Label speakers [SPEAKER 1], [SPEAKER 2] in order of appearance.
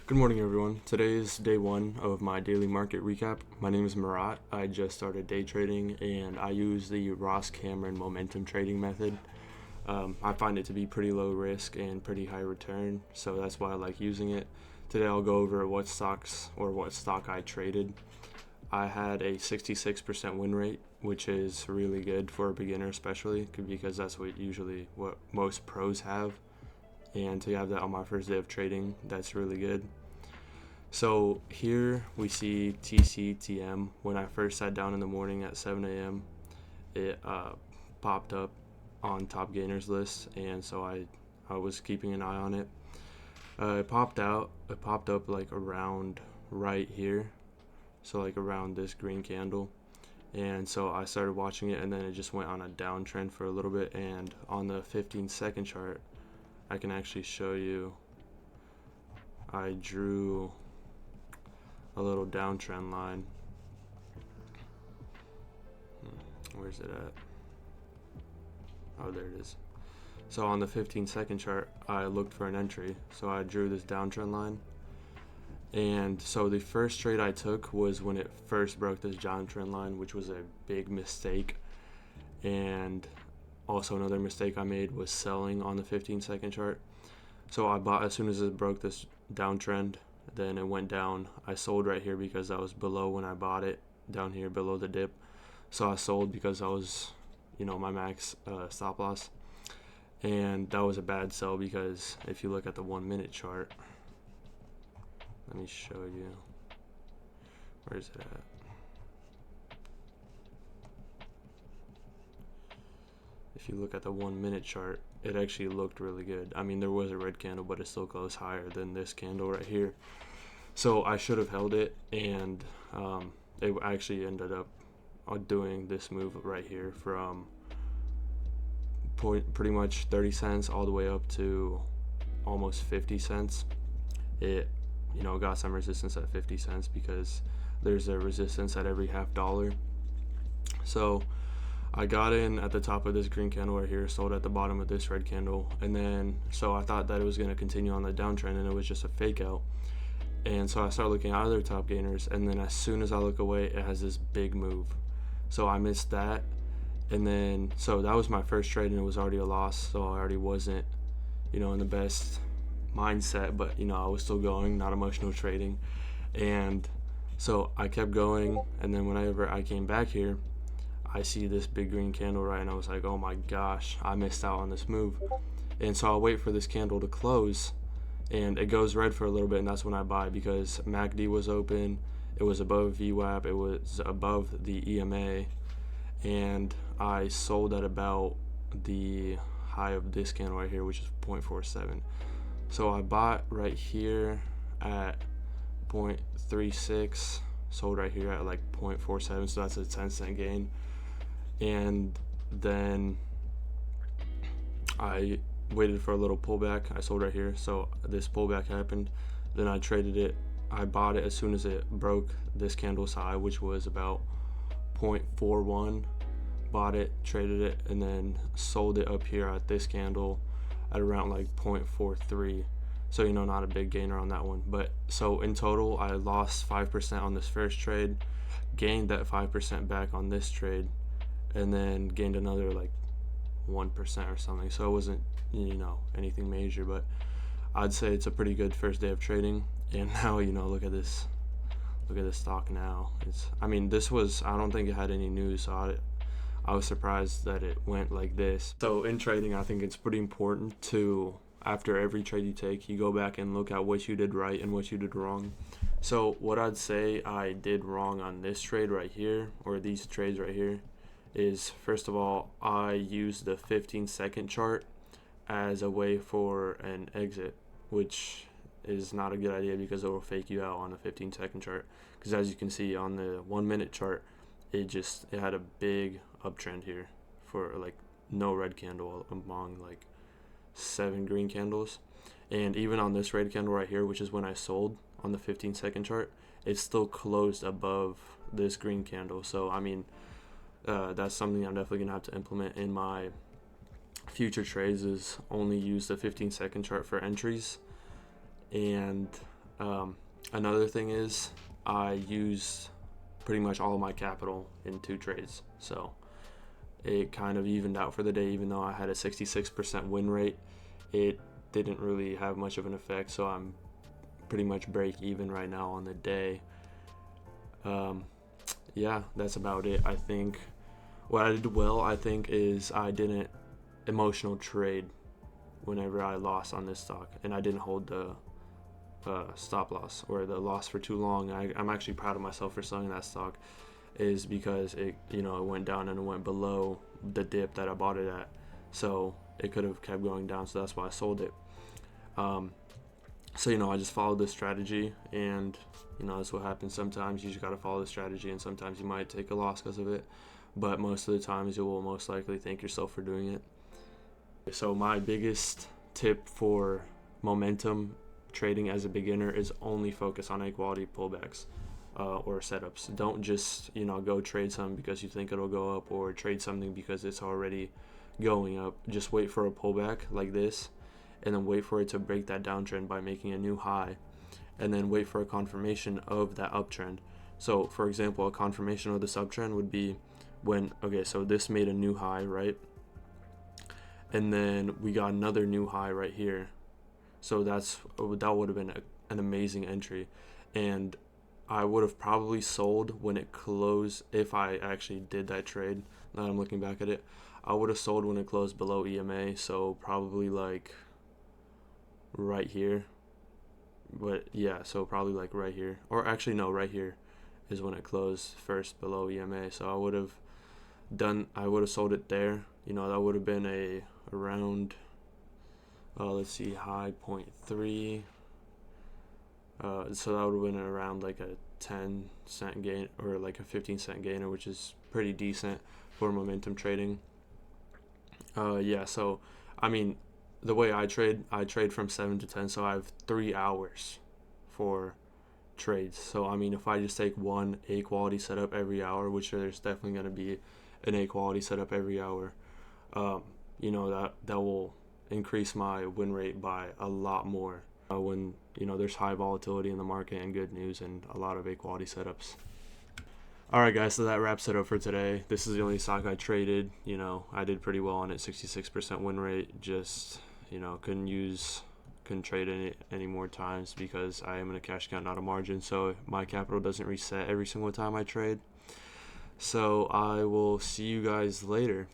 [SPEAKER 1] Good morning, everyone. Today is day one of my daily market recap. My name is Marat. I just started day trading and I use the Ross Cameron momentum trading method. I find it to be pretty low risk and pretty high return, so that's why I like using it. Today I'll go over what stock I traded. I had a 66% win rate, which is really good for a beginner, especially because that's what most pros have. And to have that on my first day of trading, that's really good. So here we see TCTM. When I first sat down in the morning at 7 a.m., it popped up on top gainers list, and so I was keeping an eye on it. It popped up like around right here, so like around this green candle. And so I started watching it, and then it just went on a downtrend for a little bit. And on the 15-second chart, I can actually show you. I drew a little downtrend line. Where's it at? Oh, there it is. So on the 15-second chart, I looked for an entry. So I drew this downtrend line. And so the first trade I took was when it first broke this downtrend line, which was a big mistake. And also another mistake I made was selling on the 15-second chart. So I bought as soon as it broke this downtrend. Then it went down. I sold right here because I was below when I bought it, down here below the dip. So I sold because I was, my max stop loss. And that was a bad sell because if you look at the 1 minute chart, let me show you. Where is it at? If you look at the 1 minute chart, it actually looked really good. I mean, there was a red candle, but it still goes higher than this candle right here. So I should have held it, and it actually ended up doing this move right here from pretty much 30 cents all the way up to almost 50 cents. It, got some resistance at 50 cents because there's a resistance at every $0.50. So I got in at the top of this green candle right here, sold at the bottom of this red candle, and then so I thought that it was going to continue on the downtrend, and it was just a fake out. And so I started looking at other top gainers, and then as soon as I look away, it has this big move. So I missed that, and then so that was my first trade, and it was already a loss, so I already wasn't, in the best mindset, but I was still going, not emotional trading. And so I kept going, and then whenever I came back here, I see this big green candle, right, and I was like, oh my gosh, I missed out on this move. And so I'll wait for this candle to close, and it goes red for a little bit, and that's when I buy because MACD was open, it was above VWAP, it was above the EMA, and I sold at about the high of this candle right here, which is 0.47. So I bought right here at 0.36, sold right here at like 0.47, so that's a 10-cent gain. And then I waited for a little pullback. I sold right here, so this pullback happened. Then I traded it. I bought it as soon as it broke this candle's high, which was about 0.41. Bought it, traded it, and then sold it up here at this candle at around like 0.43. So not a big gainer on that one. But so in total, I lost 5% on this first trade, gained that 5% back on this trade, and then gained another like 1% or something. So it wasn't anything major, but I'd say it's a pretty good first day of trading. And now look at this stock now. This was, I don't think it had any news, so I was surprised that it went like this. So in trading, I think it's pretty important to, after every trade you take, you go back and look at what you did right and what you did wrong. So what I'd say I did wrong on this trade right here, or these trades right here, is first of all, I used the 15-second chart as a way for an exit, which is not a good idea because it will fake you out on the 15-second chart. Because as you can see on the 1 minute chart, it had a big uptrend here for like no red candle among like 7 green candles. And even on this red candle right here, which is when I sold on the 15-second chart, it still closed above this green candle. So that's something I'm definitely going to have to implement in my future trades, is only use the 15-second chart for entries. And Another thing is I used pretty much all of my capital in 2 trades, so it kind of evened out for the day. Even though I had a 66% win rate, it didn't really have much of an effect, so I'm pretty much break even right now on the day. Yeah, that's about it. I think what I did well, I think, is I didn't emotional trade whenever I lost on this stock, and I didn't hold the stop loss or the loss for too long. I'm actually proud of myself for selling that stock, is because it went down and it went below the dip that I bought it at, so it could have kept going down, so that's why I sold it. So I just followed this strategy, and that's what happens. Sometimes you just got to follow the strategy, and sometimes you might take a loss because of it, but most of the times you will most likely thank yourself for doing it. So my biggest tip for momentum trading as a beginner is only focus on A-quality pullbacks or setups. Don't just go trade something because you think it'll go up, or trade something because it's already going up. Just wait for a pullback like this, and then wait for it to break that downtrend by making a new high, and then wait for a confirmation of that uptrend. So for example, a confirmation of this uptrend would be when, okay, so this made a new high, right? And then we got another new high right here. So that would have been an amazing entry, and I would have probably sold when it closed. If I actually did that trade, now I'm looking back at it, I would have sold when it closed below EMA, so probably like right here. But yeah, so probably like right here, or actually no, right here is when it closed first below EMA. So I would have sold it there. That would have been around let's see, high 0.3. So that would have been around like a 10-cent gain or like a 15-cent gainer, which is pretty decent for momentum trading. Yeah, so I mean, the way I trade from 7 to 10, so I have 3 hours for trades. So I mean, if I just take one A-quality setup every hour, which there's definitely going to be an A-quality setup every hour, that will increase my win rate by a lot more when there's high volatility in the market and good news and a lot of A-quality setups. Alright guys, so that wraps it up for today. This is the only stock I traded. I did pretty well on it, 66% win rate. Just couldn't trade it any more times because I am in a cash count, not a margin, so my capital doesn't reset every single time I trade. So I will see you guys later.